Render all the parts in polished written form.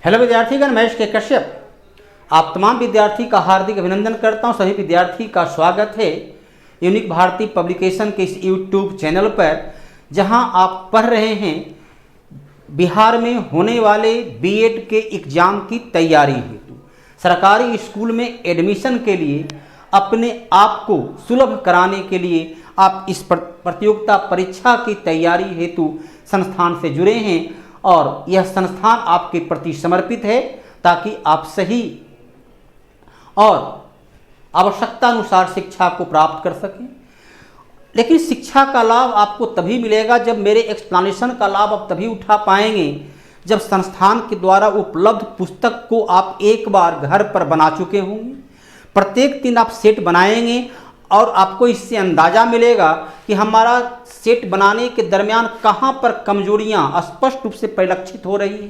Hello विद्यार्थीगण, मैं के कश्यप आप तमाम विद्यार्थी का हार्दिक अभिनंदन करता हूं। सभी विद्यार्थी का स्वागत है यूनिक भारती पब्लिकेशन के इस यूट्यूब चैनल पर, जहां आप पढ़ रहे हैं बिहार में होने वाले बीएड के एग्ज़ाम की तैयारी हेतु सरकारी स्कूल में एडमिशन के लिए अपने आप को सुलभ कराने के लिए आप इस प्रतियोगिता परीक्षा की तैयारी हेतु संस्थान से जुड़े हैं और यह संस्थान आपके प्रति समर्पित है ताकि आप सही और आवश्यकता अनुसार शिक्षा को प्राप्त कर सकें। लेकिन शिक्षा का लाभ आपको तभी मिलेगा जब मेरे एक्सप्लेनेशन का लाभ आप तभी उठा पाएंगे जब संस्थान के द्वारा उपलब्ध पुस्तक को आप एक बार घर पर बना चुके होंगे। प्रत्येक दिन आप सेट बनाएंगे और आपको इससे अंदाज़ा मिलेगा कि हमारा सेट बनाने के दरमियान कहाँ पर कमजोरियाँ स्पष्ट रूप से परिलक्षित हो रही है,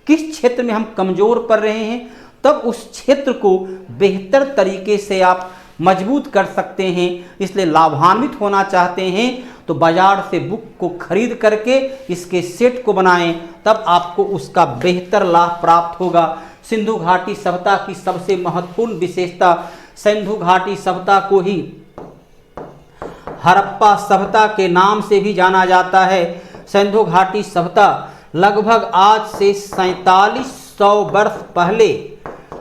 किस क्षेत्र में हम कमज़ोर पड़ रहे हैं। तब उस क्षेत्र को बेहतर तरीके से आप मजबूत कर सकते हैं। इसलिए लाभान्वित होना चाहते हैं तो बाजार से बुक को खरीद करके इसके सेट को बनाएं, तब आपको उसका बेहतर लाभ प्राप्त होगा। सिंधु घाटी सभ्यता की सबसे महत्वपूर्ण विशेषता, सिंधु घाटी सभ्यता को ही हड़प्पा सभ्यता के नाम से भी जाना जाता है। सिंधु घाटी सभ्यता लगभग आज से 4700 वर्ष पहले,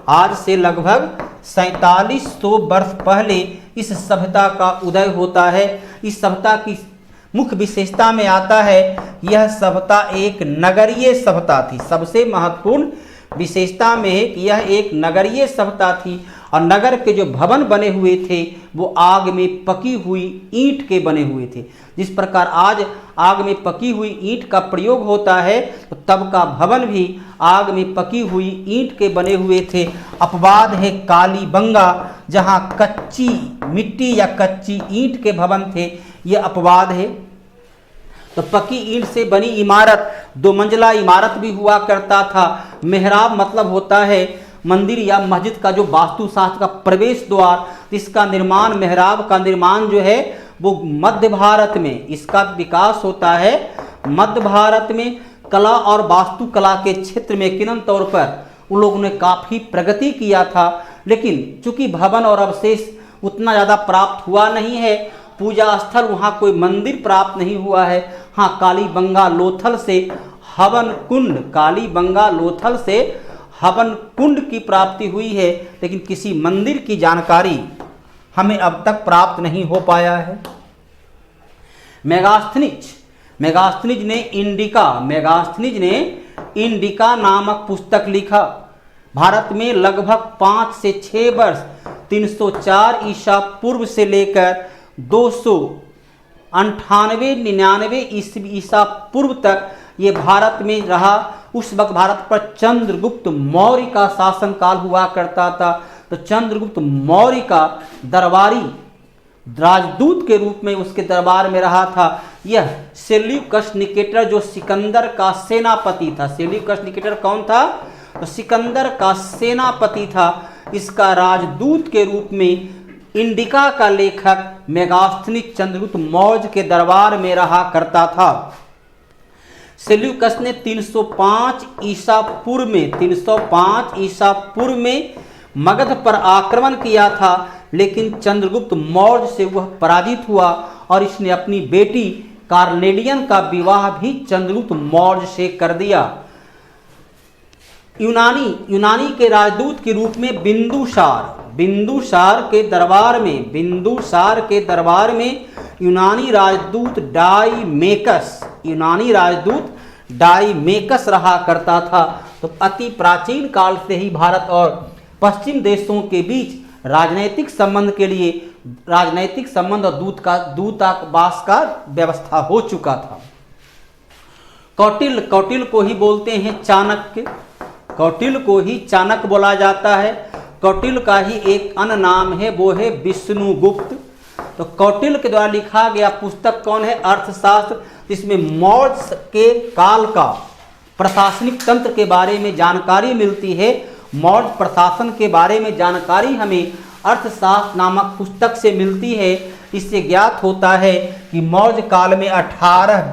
आज से लगभग 4700 वर्ष पहले इस सभ्यता का उदय होता है। इस सभ्यता की मुख्य विशेषता में आता है यह सभ्यता एक नगरीय सभ्यता थी। सबसे महत्वपूर्ण विशेषता में है कि यह एक नगरीय सभ्यता थी और नगर के जो भवन बने हुए थे वो आग में पकी हुई ईंट के बने हुए थे। जिस प्रकार आज आग में पकी हुई ईंट का प्रयोग होता है तो तब का भवन भी आग में पकी हुई ईंट के बने हुए थे। अपवाद है कालीबंगा, जहाँ कच्ची मिट्टी या कच्ची ईंट के भवन थे, ये अपवाद है। तो पक्की ईंट से बनी इमारत, 2 मंजिला इमारत भी हुआ करता था। मेहराब मतलब होता है मंदिर या मस्जिद का जो वास्तुशास्त्र का प्रवेश द्वार, इसका निर्माण, मेहराब का निर्माण जो है वो मध्य भारत में, इसका विकास होता है मध्य भारत में। कला और वास्तुकला के क्षेत्र में यकीनन तौर पर उन लोगों ने काफ़ी प्रगति किया था, लेकिन चूंकि भवन और अवशेष उतना ज़्यादा प्राप्त हुआ नहीं है, पूजा स्थल वहाँ कोई मंदिर प्राप्त नहीं हुआ है। हाँ, कालीबंगा लोथल से हवन कुंड, कालीबंगा लोथल से हवन कुंड की प्राप्ति हुई है, लेकिन किसी मंदिर की जानकारी हमें अब तक प्राप्त नहीं हो पाया है। मेगास्थनीज ने इंडिका नामक पुस्तक लिखा। भारत में लगभग 5 से 6 वर्ष 304 ईसा पूर्व से लेकर 298-99 ईसा पूर्व तक ये भारत में रहा। उस वक्त भारत पर चंद्रगुप्त मौर्य का शासनकाल हुआ करता था। तो चंद्रगुप्त मौर्य का दरबारी राजदूत के रूप में उसके दरबार में रहा था। यह सेल्यूकस निकेटर जो सिकंदर का सेनापति था, सेल्यूकस निकेटर कौन था? तो सिकंदर का सेनापति था। इसका राजदूत के रूप में इंडिका का लेखक मेगास्थनीज चंद्रगुप्त मौर्य के दरबार में रहा करता था। सेल्यूकस ने 305 ईसा पूर्व में मगध पर आक्रमण किया था, लेकिन चंद्रगुप्त मौर्य से वह पराजित हुआ और इसने अपनी बेटी कार्नेलियन का विवाह भी चंद्रगुप्त मौर्य से कर दिया। यूनानी के राजदूत के रूप में बिंदुसार के दरबार में यूनानी राजदूत डाइमेकस रहा करता था। तो अति प्राचीन काल से ही भारत और पश्चिम देशों के बीच राजनैतिक संबंध और दूतावास का व्यवस्था हो चुका था। कौटिल्य को ही बोलते हैं चाणक्य, कौटिल्य को ही चाणक्य बोला जाता है। कौटिल्य का ही एक अन्य नाम है, वो है विष्णुगुप्त। तो कौटिल्य के द्वारा लिखा गया पुस्तक कौन है? अर्थशास्त्र। इसमें मौर्य के काल का प्रशासनिक तंत्र के बारे में जानकारी मिलती है। मौर्य प्रशासन के बारे में जानकारी हमें अर्थशास्त्र नामक पुस्तक से मिलती है। इससे ज्ञात होता है कि मौर्य काल में 18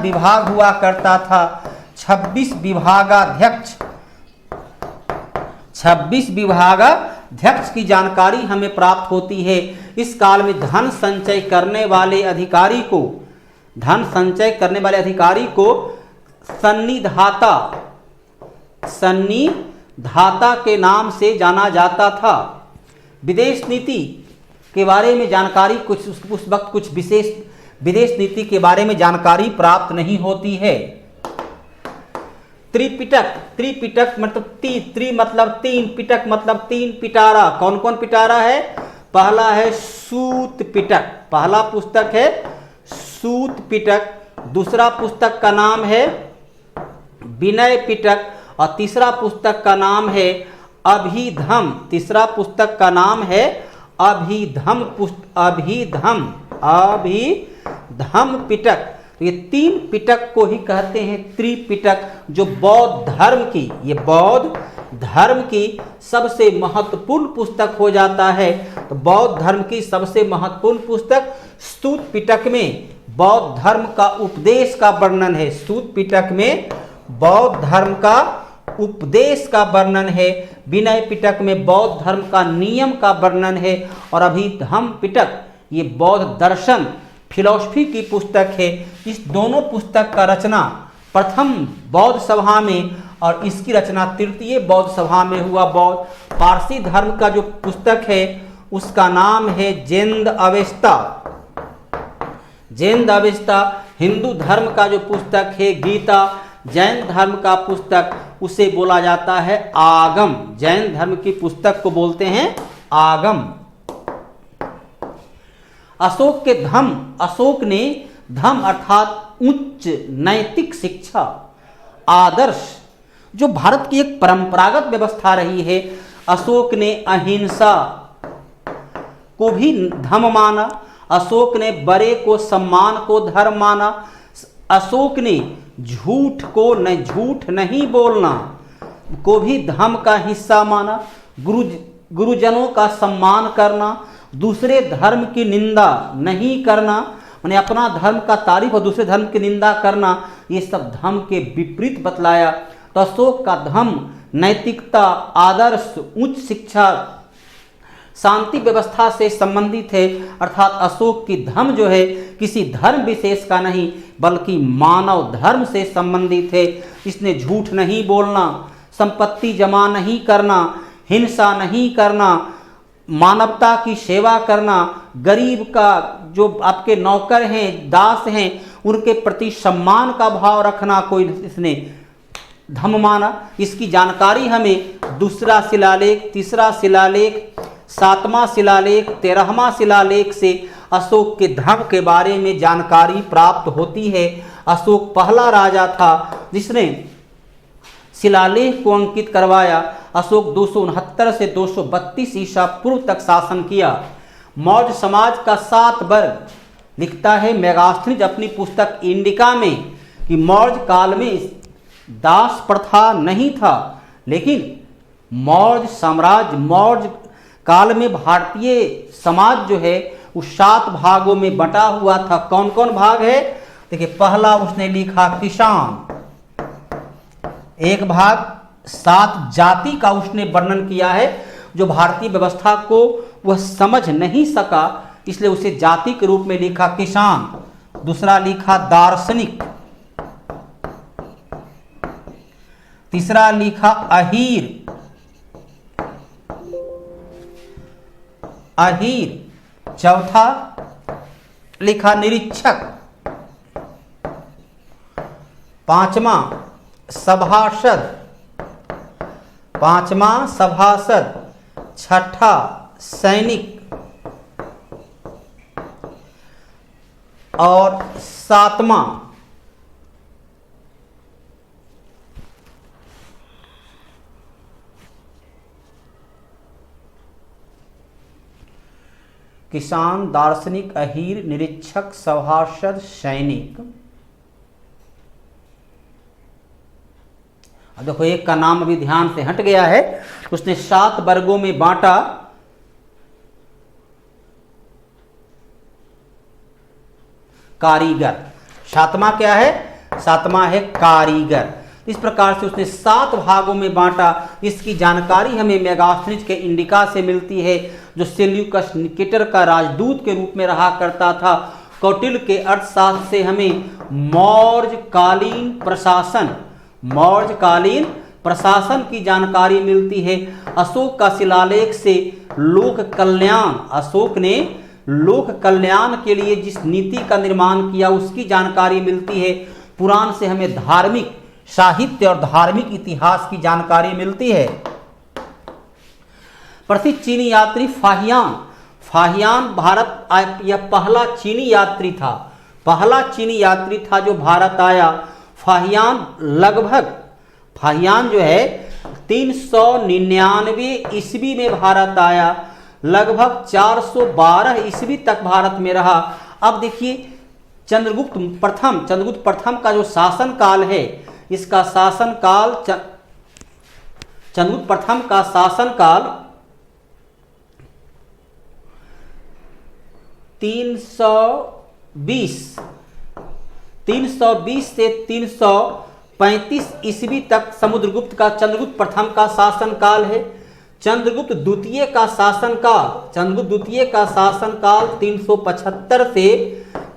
विभाग हुआ करता था। 26 विभागाध्यक्ष, 26 विभागाध्यक्ष की जानकारी हमें प्राप्त होती है। इस काल में धन संचय करने वाले अधिकारी को, धन संचय करने वाले अधिकारी को सन्निधाता, सन्निधाता के नाम से जाना जाता था। विदेश नीति के बारे में जानकारी कुछ उस वक्त कुछ विशेष विदेश नीति के बारे में जानकारी प्राप्त नहीं होती है। त्रिपिटक, त्रिपिटक मतलब त्रि मतलब तीन, पिटक मतलब तीन, पिटारा, कौन कौन पिटारा है? पहला है सूत पिटक, पहला पुस्तक है सूत पिटक, दूसरा पुस्तक का नाम है विनय पिटक और तीसरा पुस्तक का नाम है अभिधम, तीसरा पुस्तक का नाम है अभिधम अभिधम पिटक। तो ये तीन पिटक को ही कहते हैं त्रिपिटक, जो बौद्ध धर्म की, ये बौद्ध धर्म की सबसे महत्वपूर्ण पुस्तक हो जाता है। तो बौद्ध धर्म की सबसे महत्वपूर्ण पुस्तक स्तुत पिटक में बौद्ध धर्म का उपदेश का वर्णन है। स्तुत पिटक में बौद्ध धर्म का उपदेश का वर्णन है, विनय पिटक में बौद्ध धर्म का नियम का वर्णन है और अभिधम पिटक ये बौद्ध दर्शन फिलॉसफी की पुस्तक है। इस दोनों पुस्तक का रचना प्रथम बौद्ध सभा में और इसकी रचना तृतीय बौद्ध सभा में हुआ। बौद्ध पारसी धर्म का जो पुस्तक है उसका नाम है जेंद अवेस्ता। जेंद अवेस्ता हिंदू धर्म का जो पुस्तक है गीता, जैन धर्म का पुस्तक उसे बोला जाता है आगम। जैन धर्म की पुस्तक को बोलते हैं आगम। अशोक के धम, अशोक ने धम अर्थात उच्च नैतिक शिक्षा, आदर्श, जो भारत की एक परंपरागत व्यवस्था रही है। अशोक ने अहिंसा को भी धम माना, अशोक ने बड़े को सम्मान को धर्म माना, अशोक ने झूठ को झूठ नहीं बोलना को भी धर्म का हिस्सा माना, गुरुजनों का सम्मान करना, दूसरे धर्म की निंदा नहीं करना, माने अपना धर्म का तारीफ और दूसरे धर्म की निंदा करना, ये सब धर्म के विपरीत बतलाया। तो अशोक का धर्म नैतिकता, आदर्श, उच्च शिक्षा, शांति व्यवस्था से संबंधित है। अर्थात अशोक की धर्म जो है किसी धर्म विशेष का नहीं बल्कि मानव धर्म से संबंधित है। इसने झूठ नहीं बोलना, संपत्ति जमा नहीं करना, हिंसा नहीं करना, मानवता की सेवा करना, गरीब का जो आपके नौकर हैं, दास हैं, उनके प्रति सम्मान का भाव रखना कोई इसने धर्म माना। इसकी जानकारी हमें दूसरा शिलालेख, तीसरा शिलालेख, सातवां शिलालेख, 13वां शिलालेख से अशोक के धर्म के बारे में जानकारी प्राप्त होती है। अशोक पहला राजा था जिसने शिलालेख को अंकित करवाया। अशोक 269 से 232 ईसा पूर्व तक शासन किया। मौर्य समाज का 7 वर्ग, लिखता है मेगास्थनीज अपनी पुस्तक इंडिका में कि मौर्य काल में दास प्रथा नहीं था, लेकिन मौर्य साम्राज्य, मौर्य काल में भारतीय समाज जो है उस 7 भागों में बटा हुआ था। कौन कौन भाग है? देखिए, पहला उसने लिखा किसान, एक भाग 7 जाति का उसने वर्णन किया है। जो भारतीय व्यवस्था को वह समझ नहीं सका इसलिए उसे जाति के रूप में लिखा किसान। दूसरा लिखा दार्शनिक, तीसरा लिखा अहीर, चौथा लिखा निरीक्षक, पांचवा सभासद, छठा सैनिक और 7वां किसान, दार्शनिक, अहीर, निरीक्षक, सभासद, सैनिक। अब देखो एक का नाम अभी ध्यान से हट गया है। उसने 7 वर्गों में बांटा। कारीगर, 7वां क्या है? 7वां है कारीगर। इस प्रकार से उसने 7 भागों में बांटा। इसकी जानकारी हमें मेगास्थनीज के इंडिका से मिलती है, जो सेल्यूकस निकेटर का राजदूत के रूप में रहा करता था। कौटिल्य के अर्थशास्त्र से हमें मौर्यकालीन प्रशासन की जानकारी मिलती है। अशोक का शिलालेख से अशोक ने लोक कल्याण के लिए जिस नीति का निर्माण किया उसकी जानकारी मिलती है। पुराण से हमें धार्मिक साहित्य और धार्मिक इतिहास की जानकारी मिलती है। प्रसिद्ध चीनी यात्री फाहियान भारत यह पहला चीनी यात्री था जो भारत आया। फाहियान जो है 399 ईस्वी में भारत आया, लगभग 412 ईस्वी तक भारत में रहा। अब देखिए चंद्रगुप्त प्रथम का जो शासन काल है, इसका शासनकाल चंद्रगुप्त प्रथम का शासनकाल 320 से 335 ईस्वी तक चंद्रगुप्त प्रथम का शासनकाल है। चंद्रगुप्त द्वितीय का शासनकाल 375 से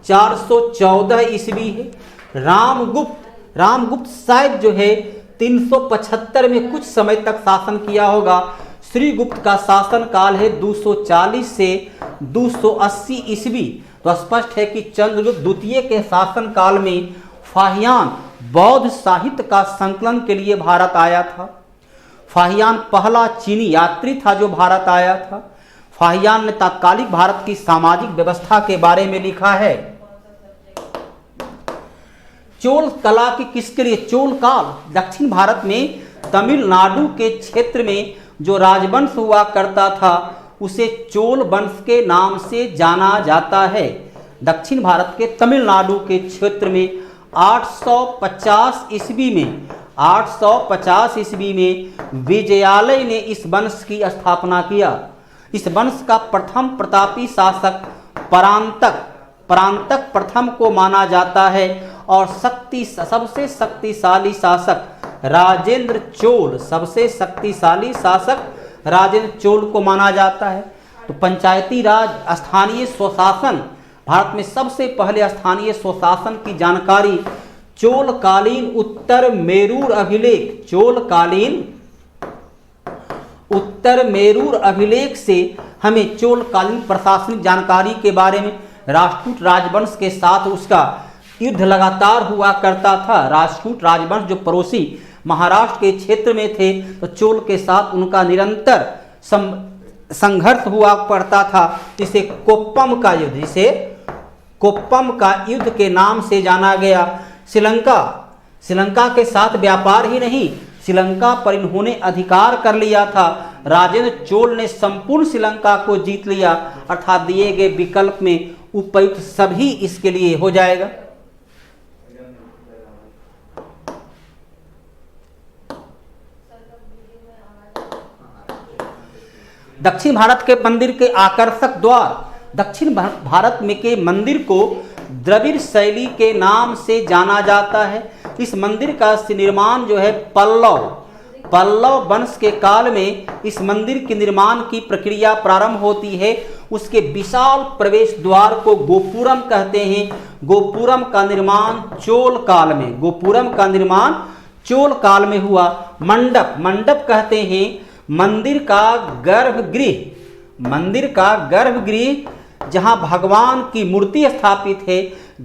414 ईस्वी है। रामगुप्त शायद जो है 375 में कुछ समय तक शासन किया होगा। श्रीगुप्त का शासनकाल है 240 से 280 ईस्वी। तो स्पष्ट है कि चंद्रगुप्त द्वितीय के शासनकाल में फाहियान बौद्ध साहित्य का संकलन के लिए भारत आया था। फाहियान पहला चीनी यात्री था जो भारत आया था। फाहियान ने तत्कालिक भारत की सामाजिक व्यवस्था के बारे में लिखा है। चोल कला की किसके लिए? चोल काल दक्षिण भारत में तमिलनाडु के क्षेत्र में जो राजवंश हुआ करता था उसे चोल वंश के नाम से जाना जाता है। दक्षिण भारत के तमिलनाडु के क्षेत्र में 850 ईस्वी में विजयालय ने इस वंश की स्थापना किया। इस वंश का प्रथम प्रतापी शासक परांतक प्रथम को माना जाता है और सबसे शक्तिशाली शासक राजेंद्र चोल को माना जाता है। तो पंचायती राज, स्थानीय स्वशासन, भारत में सबसे पहले स्थानीय स्वशासन की जानकारी चोलकालीन उत्तर मेरूर अभिलेख से हमें चोलकालीन प्रशासनिक जानकारी के बारे में राष्ट्रकूट राजवंश के साथ उसका युद्ध लगातार हुआ करता था। राष्ट्रकूट राजवंश जो पड़ोसी महाराष्ट्र के क्षेत्र में थे, तो चोल के साथ उनका निरंतर संघर्ष हुआ पड़ता था, जिसे कोप्पम का युद्ध के नाम से जाना गया। श्रीलंका के साथ व्यापार ही नहीं, श्रीलंका पर इन्होंने अधिकार कर लिया था। राजेंद्र चोल ने संपूर्ण श्रीलंका को जीत लिया, अर्थात दिए गए विकल्प में उपयुक्त सभी इसके लिए हो जाएगा। दक्षिण भारत के मंदिर के आकर्षक द्वार। दक्षिण भारत में के मंदिर को द्रविड़ शैली के नाम से जाना जाता है। इस मंदिर का निर्माण जो है पल्लव वंश के काल में इस मंदिर के निर्माण की प्रक्रिया प्रारंभ होती है। उसके विशाल प्रवेश द्वार को गोपुरम कहते हैं। गोपुरम का निर्माण चोल काल में हुआ। मंडप कहते हैं मंदिर का गर्भगृह जहां भगवान की मूर्ति स्थापित है।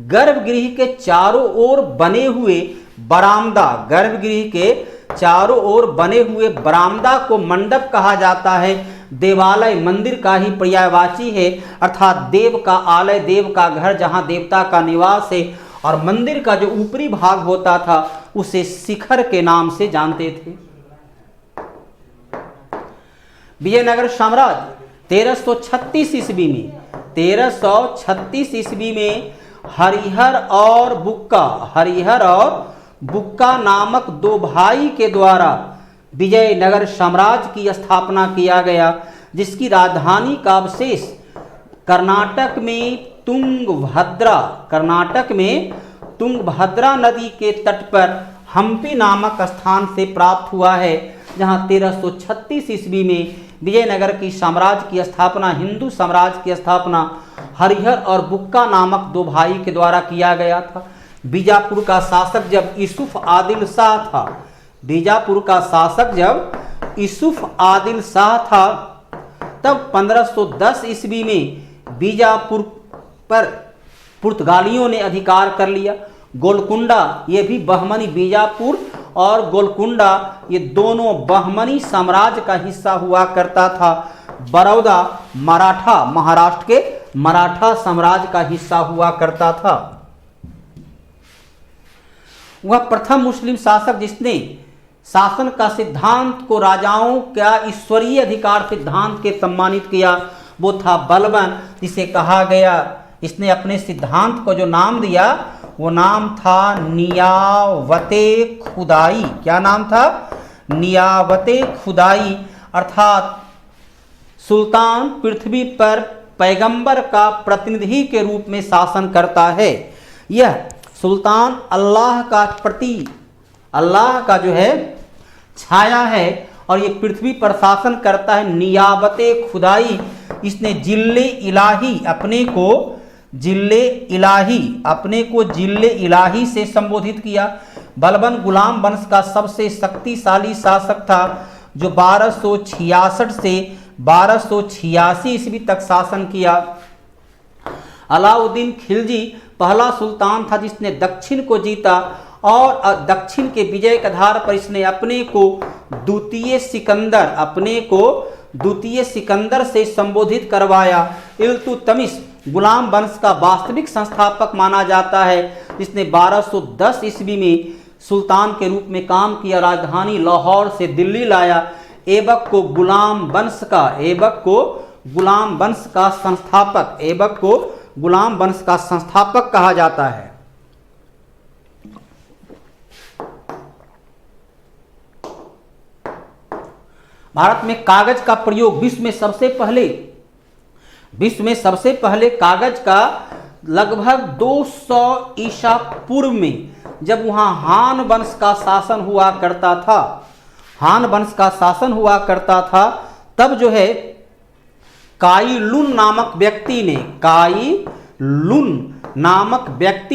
गर्भगृह के चारों ओर बने हुए बरामदा को मंडप कहा जाता है। देवालय मंदिर का ही पर्यायवाची है, अर्थात देव का आलय, देव का घर, जहां देवता का निवास है। और मंदिर का जो ऊपरी भाग होता था उसे शिखर के नाम से जानते थे। विजयनगर साम्राज्य 1336 ईस्वी में हरिहर और बुक्का नामक दो भाई के द्वारा विजयनगर साम्राज्य की स्थापना किया गया, जिसकी राजधानी का अवशेष कर्नाटक में तुंगभद्रा नदी के तट पर हम्पी नामक स्थान से प्राप्त हुआ है, जहां 1336 ईस्वी में विजयनगर की साम्राज्य की स्थापना, हिंदू साम्राज्य की स्थापना हरिहर और बुक्का नामक दो भाई के द्वारा किया गया था। बीजापुर का शासक जब यूसुफ आदिल शाह था, बीजापुर का शासक जब यूसुफ आदिल शाह था, तब 1510 ईस्वी में बीजापुर पर पुर्तगालियों ने अधिकार कर लिया। गोलकुंडा, ये भी बहमनी, बीजापुर और गोलकुंडा ये दोनों बहमनी साम्राज्य का हिस्सा हुआ करता था। बड़ौदा मराठा, महाराष्ट्र के मराठा साम्राज्य का हिस्सा हुआ करता था। वह प्रथम मुस्लिम शासक जिसने शासन का सिद्धांत को राजाओं का ईश्वरीय अधिकार सिद्धांत के सम्मानित किया, वो था बलबन, जिसे कहा गया, इसने अपने सिद्धांत को जो नाम दिया वो नाम था नियावते खुदाई। क्या नाम था? नियावते खुदाई। अर्थात सुल्तान पृथ्वी पर पैगंबर का प्रतिनिधि के रूप में शासन करता है। यह सुल्तान अल्लाह का प्रति, अल्लाह का जो है छाया है और ये पृथ्वी पर शासन करता है। नियाबते खुदाई, इसने जिल्ले इलाही अपने को जिल्ले इलाही से संबोधित किया। बलबन गुलाम वंश का सबसे शक्तिशाली शासक था, जो 1266 से 1286 ईस्वी तक शासन किया। अलाउद्दीन खिलजी पहला सुल्तान था जिसने दक्षिण को जीता और दक्षिण के विजय के आधार पर इसने अपने को द्वितीय सिकंदर से संबोधित करवाया। इल्तुतमिश गुलाम वंश का वास्तविक संस्थापक माना जाता है, जिसने 1210 ईस्वी में सुल्तान के रूप में काम किया, राजधानी लाहौर से दिल्ली लाया। ऐबक को गुलाम वंश का संस्थापक कहा जाता है। भारत में कागज का प्रयोग विश्व में सबसे पहले कागज का लगभग 200 ईसा पूर्व में, जब वहां हान वंश का शासन हुआ करता था, तब जो है काई लुन नामक व्यक्ति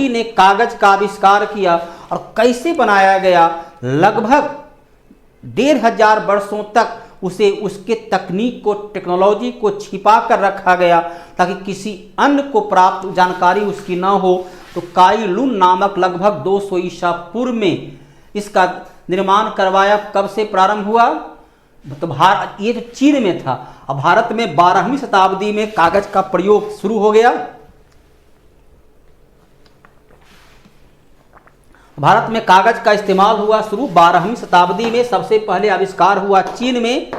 ने कागज का आविष्कार किया। और कैसे बनाया गया? लगभग 1500 वर्षों तक उसे उसके तकनीक को, टेक्नोलॉजी को छिपा कर रखा गया ताकि किसी अन्य को प्राप्त जानकारी उसकी न हो। तो काई लुन नामक लगभग 200 ईसा पूर्व में इसका निर्माण करवाया। कब से प्रारंभ हुआ? तो ये तो चीन में था, अब भारत में 12वीं शताब्दी में कागज का प्रयोग शुरू हो गया। भारत में कागज का इस्तेमाल हुआ शुरू 12वीं शताब्दी में। सबसे पहले आविष्कार हुआ चीन में।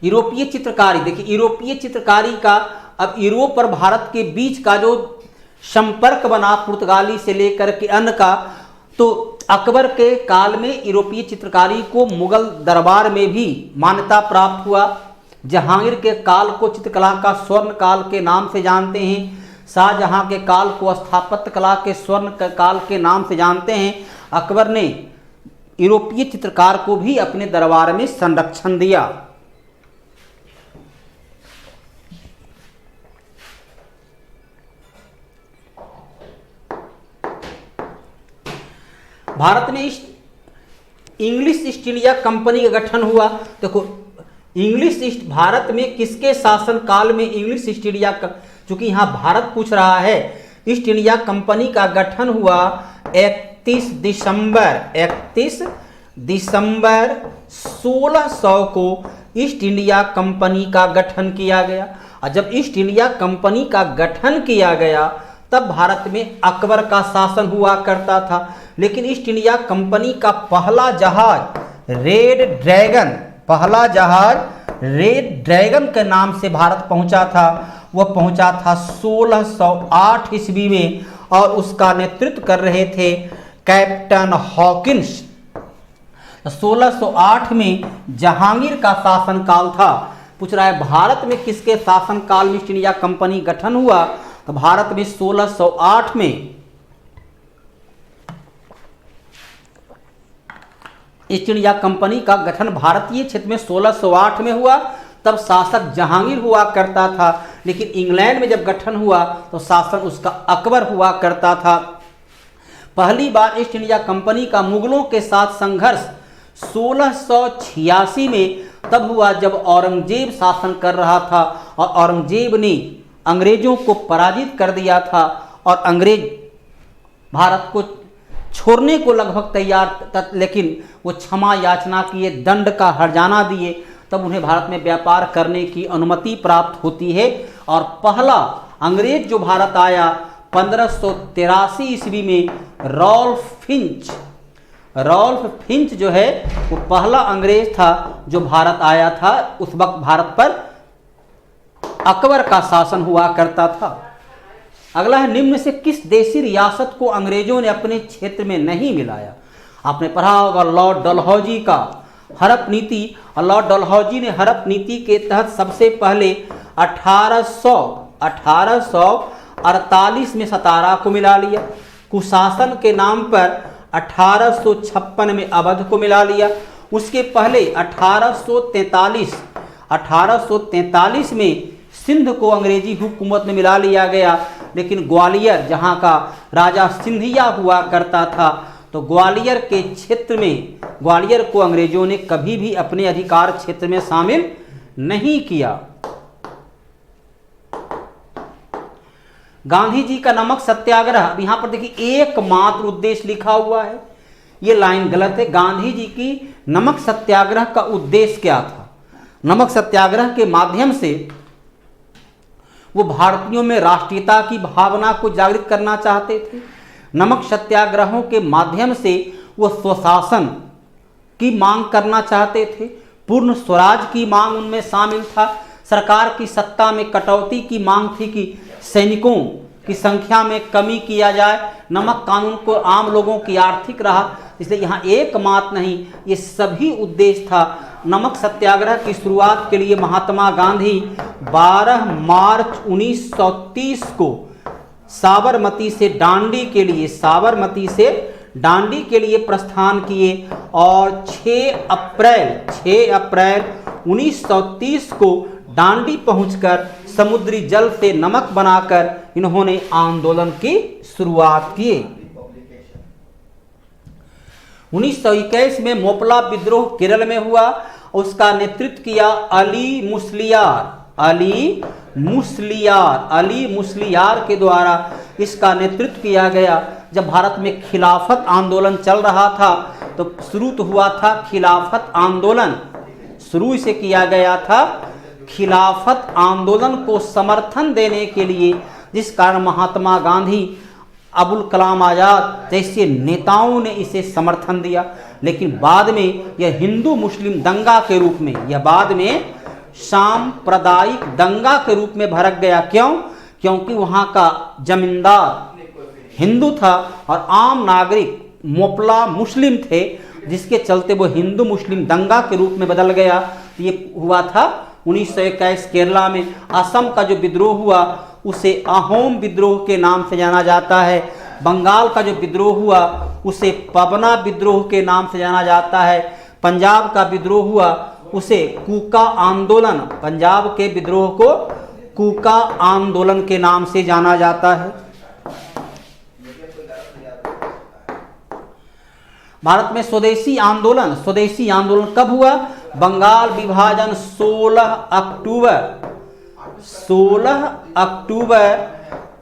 यूरोपीय चित्रकारी, देखिए यूरोपीय चित्रकारी का, अब यूरोप और भारत के बीच का जो संपर्क बना पुर्तगाली से लेकर के अन्य का, तो अकबर के काल में यूरोपीय चित्रकारी को मुगल दरबार में भी मान्यता प्राप्त हुआ। जहांगीर के काल को चित्रकला का स्वर्ण काल के नाम से जानते हैं। शाहजहां के काल को स्थापत्य कला के स्वर्ण काल के नाम से जानते हैं। अकबर ने यूरोपीय चित्रकार को भी अपने दरबार में संरक्षण दिया। भारत में इंग्लिश ईस्ट इंडिया कंपनी का गठन हुआ। देखो भारत में किसके शासन काल में इंग्लिश ईस्ट इंडिया, चूंकि यहाँ भारत पूछ रहा है, ईस्ट इंडिया कंपनी का गठन हुआ 31 दिसंबर 1600 को ईस्ट इंडिया कंपनी का गठन किया गया। और जब ईस्ट इंडिया कंपनी का गठन किया गया तब भारत में अकबर का शासन हुआ करता था। लेकिन ईस्ट इंडिया कंपनी का पहला जहाज रेड ड्रैगन के नाम से भारत पहुंचा था। वह पहुंचा था 1608 ईस्वी में और उसका नेतृत्व कर रहे थे कैप्टन हॉकिंस। 1608 में जहांगीर का शासनकाल था। पूछ रहा है भारत में किसके शासनकाल में ईस्ट इंडिया कंपनी गठन हुआ? तो भारत में 1608 में ईस्ट इंडिया कंपनी का गठन भारतीय क्षेत्र में 1608 में हुआ। तब शासक जहांगीर हुआ करता था, लेकिन इंग्लैंड में जब गठन हुआ तो शासन उसका अकबर हुआ करता था। पहली बार ईस्ट इंडिया कंपनी का मुगलों के साथ संघर्ष 1686 में तब हुआ जब औरंगजेब शासन कर रहा था और औरंगजेब ने अंग्रेजों को पराजित कर दिया था और अंग्रेज भारत को छोड़ने को लगभग तैयार, लेकिन वो क्षमा याचना किए, दंड का हर्जाना दिए, तब उन्हें भारत में व्यापार करने की अनुमति प्राप्त होती है। और पहला अंग्रेज जो भारत आया 1583 ईस्वी में रॉल्फ फिंच जो है वो पहला अंग्रेज था जो भारत आया था। उस वक्त भारत पर अकबर का शासन हुआ करता था। अगला है, निम्न से किस देशी रियासत को अंग्रेजों ने अपने क्षेत्र में नहीं मिलाया? आपने पढ़ा होगा लॉर्ड डलहौजी का हड़प नीति, और लॉर्ड डलहौजी ने हड़प नीति के तहत सबसे पहले 1848 में सतारा को मिला लिया। कुशासन के नाम पर 1856 में अवध को मिला लिया। उसके पहले 1843 में सिंध को अंग्रेजी हुकूमत में मिला लिया गया। लेकिन ग्वालियर, जहां का राजा सिंधिया हुआ करता था, तो ग्वालियर के क्षेत्र में ग्वालियर को अंग्रेजों ने कभी भी अपने अधिकार क्षेत्र में शामिल नहीं किया। गांधी जी का नमक सत्याग्रह, अब यहां पर देखिए एकमात्र उद्देश्य लिखा हुआ है, ये लाइन गलत है। गांधी जी की नमक सत्याग्रह का उद्देश्य क्या था? नमक सत्याग्रह के माध्यम से वो भारतीयों में राष्ट्रीयता की भावना को जागृत करना चाहते थे। नमक सत्याग्रहों के माध्यम से वो स्वशासन की मांग करना चाहते थे, पूर्ण स्वराज की मांग उनमें शामिल था। सरकार की सत्ता में कटौती की मांग थी कि सैनिकों की संख्या में कमी किया जाए। नमक कानून को आम लोगों की आर्थिक रहा, इसलिए यहाँ एकमात्र नहीं, ये सभी उद्देश्य था। नमक सत्याग्रह की शुरुआत के लिए महात्मा गांधी 12 मार्च 1930 को साबरमती से डांडी के लिए प्रस्थान किए और 6 अप्रैल 1930 को डांडी पहुंचकर समुद्री जल से नमक बनाकर इन्होंने आंदोलन की शुरुआत की। 1921 में मोपला विद्रोह केरल में हुआ, उसका नेतृत्व किया अली मुस्लियार के द्वारा इसका नेतृत्व किया गया। जब भारत में खिलाफत आंदोलन चल रहा था तो शुरू तो हुआ था खिलाफत आंदोलन, शुरू इसे किया गया था खिलाफत आंदोलन को समर्थन देने के लिए, जिस कारण महात्मा गांधी, अबुल कलाम आजाद जैसे नेताओं ने इसे समर्थन दिया। लेकिन बाद में यह हिंदू मुस्लिम दंगा के रूप में, यह बाद में सांप्रदायिक दंगा के रूप में भड़क गया। क्यों? क्योंकि वहाँ का जमींदार हिंदू था और आम नागरिक मोपला मुस्लिम थे, जिसके चलते वो हिंदू मुस्लिम दंगा के रूप में बदल गया। ये हुआ था 1921 केरला में। असम का जो विद्रोह हुआ उसे अहोम विद्रोह के नाम से जाना जाता है। बंगाल का जो विद्रोह हुआ उसे पबना विद्रोह के नाम से जाना जाता है। पंजाब का विद्रोह हुआ उसे कूका आंदोलन, पंजाब के विद्रोह को कूका आंदोलन के नाम से जाना जाता है। भारत में स्वदेशी आंदोलन कब हुआ? बंगाल विभाजन 16 अक्टूबर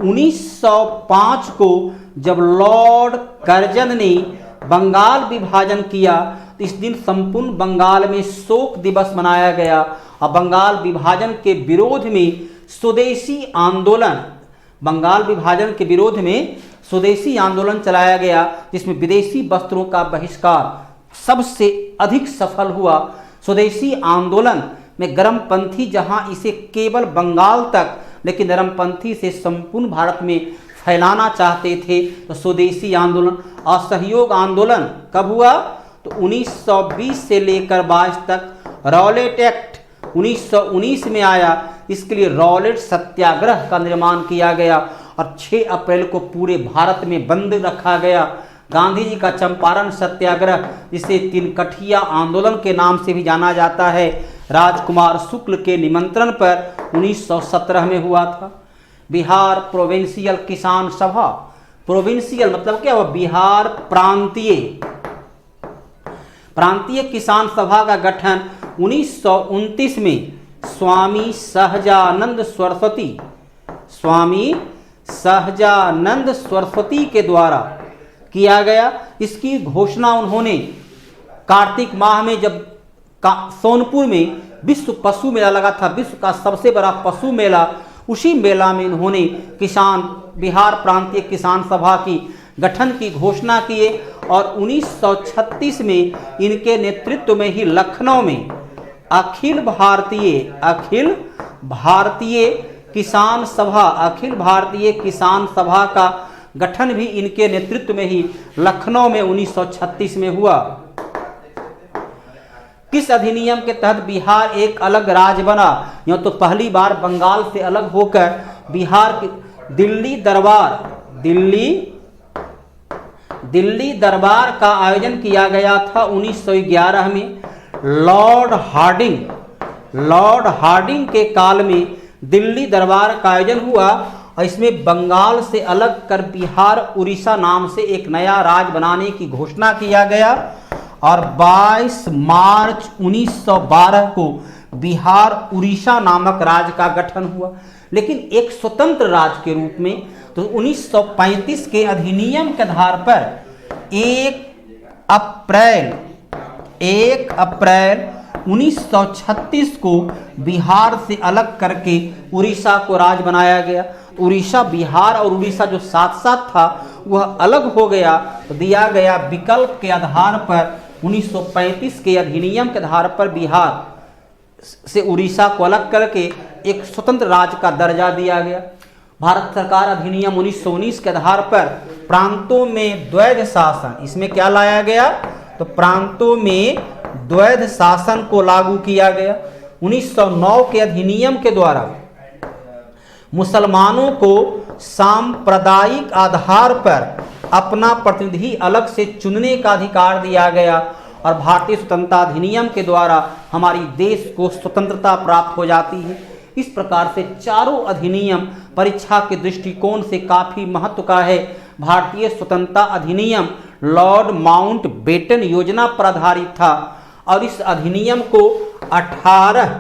1905 को जब लॉर्ड कर्जन ने बंगाल विभाजन किया, तो इस दिन संपूर्ण बंगाल में शोक दिवस मनाया गया और बंगाल विभाजन के विरोध में स्वदेशी आंदोलन, बंगाल विभाजन के विरोध में स्वदेशी आंदोलन चलाया गया, जिसमें विदेशी वस्त्रों का बहिष्कार सबसे अधिक सफल हुआ। स्वदेशी आंदोलन में गर्मपंथी, जहां इसे केवल बंगाल तक, लेकिन नरमपंथी से संपूर्ण भारत में फैलाना चाहते थे, तो स्वदेशी आंदोलन। असहयोग आंदोलन कब हुआ? तो 1920 से लेकर 22 तक। रॉलेट एक्ट 1919 में आया, इसके लिए रॉलेट सत्याग्रह का निर्माण किया गया और 6 अप्रैल को पूरे भारत में बंद रखा गया। गांधी जी का चंपारण सत्याग्रह, जिसे तिनकठिया आंदोलन के नाम से भी जाना जाता है, राजकुमार शुक्ल के निमंत्रण पर 1917 में हुआ था। बिहार प्रोविंशियल किसान सभा, प्रोविंशियल मतलब क्या हुआ, बिहार प्रांतीय किसान सभा का गठन 1929 में स्वामी सहजानंद सरस्वती के द्वारा किया गया। इसकी घोषणा उन्होंने कार्तिक माह में जब सोनपुर में विश्व पशु मेला लगा था, विश्व का सबसे बड़ा पशु मेला, उसी मेला में उन्होंने बिहार प्रांतीय किसान सभा की गठन की घोषणा किए और 1936 में इनके नेतृत्व में ही लखनऊ में अखिल भारतीय किसान सभा का गठन भी इनके नेतृत्व में ही लखनऊ में 1936 में हुआ। किस अधिनियम के तहत बिहार एक अलग राज्य बना? यूं तो पहली बार बंगाल से अलग होकर बिहार की दिल्ली दरबार का आयोजन किया गया था 1911 में। लॉर्ड हार्डिंग के काल में दिल्ली दरबार का आयोजन हुआ और इसमें बंगाल से अलग कर बिहार उड़ीसा नाम से एक नया राज्य बनाने की घोषणा किया गया और 22 मार्च 1912 को बिहार उड़ीसा नामक राज्य का गठन हुआ, लेकिन एक स्वतंत्र राज्य के रूप में। तो 1935 के अधिनियम के आधार पर 1 अप्रैल 1936 को बिहार से अलग करके उड़ीसा को राज्य बनाया गया। उड़ीसा, बिहार और उड़ीसा जो साथ साथ था वह अलग हो गया, तो दिया गया विकल्प के आधार पर 1935 के अधिनियम के आधार पर बिहार से उड़ीसा को अलग करके एक स्वतंत्र राज्य का दर्जा दिया गया। भारत सरकार अधिनियम 1919 के आधार पर प्रांतों में द्वैध शासन, इसमें क्या लाया गया, तो प्रांतों में द्वैध शासन को लागू किया गया। 1909 के अधिनियम के द्वारा मुसलमानों को सांप्रदायिक आधार पर अपना प्रतिनिधि अलग से चुनने का अधिकार दिया गया और भारतीय स्वतंत्रता अधिनियम के द्वारा हमारी देश को स्वतंत्रता प्राप्त हो जाती है। इस प्रकार से चारों अधिनियम परीक्षा के दृष्टिकोण से काफी महत्व का है। भारतीय स्वतंत्रता अधिनियम लॉर्ड माउंटबेटन योजना पर आधारित था और इस अधिनियम को 18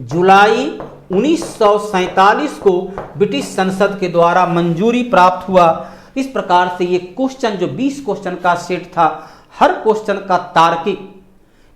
जुलाई 1947 को ब्रिटिश संसद के द्वारा मंजूरी प्राप्त हुआ। इस प्रकार से ये क्वेश्चन जो 20 क्वेश्चन का सेट था, हर क्वेश्चन का तार्किक,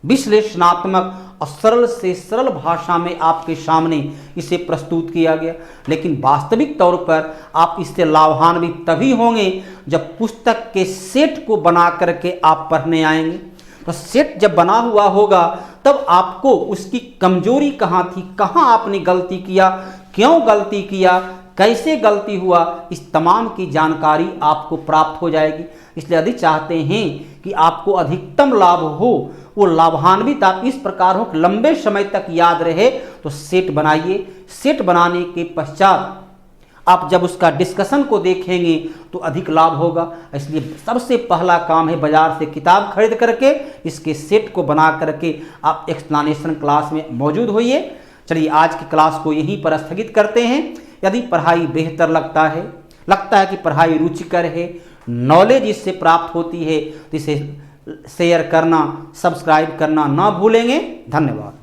विश्लेषणात्मक और सरल से सरल भाषा में आपके सामने इसे प्रस्तुत किया गया। लेकिन वास्तविक तौर पर आप इससे लाभान्वित तभी होंगे जब पुस्तक के सेट को बना करके आप पढ़ने आएंगे। तो सेट जब बना हुआ होगा तब आपको उसकी कमजोरी कहाँ थी, कहाँ आपने गलती किया, क्यों गलती किया, कैसे गलती हुआ, इस तमाम की जानकारी आपको प्राप्त हो जाएगी। इसलिए यदि चाहते हैं कि आपको अधिकतम लाभ हो, वो लाभान्वित आप इस प्रकार हो कि लंबे समय तक याद रहे, तो सेट बनाइए। सेट बनाने के पश्चात आप जब उसका डिस्कशन को देखेंगे तो अधिक लाभ होगा। इसलिए सबसे पहला काम है बाजार से किताब खरीद करके इसके सेट को बना करके आप एक्सप्लेनेशन क्लास में मौजूद होइए। चलिए आज की क्लास को यहीं पर स्थगित करते हैं। यदि पढ़ाई बेहतर लगता है कि पढ़ाई रुचिकर है, नॉलेज इससे प्राप्त होती है, तो इसे शेयर करना, सब्सक्राइब करना ना भूलेंगे। धन्यवाद।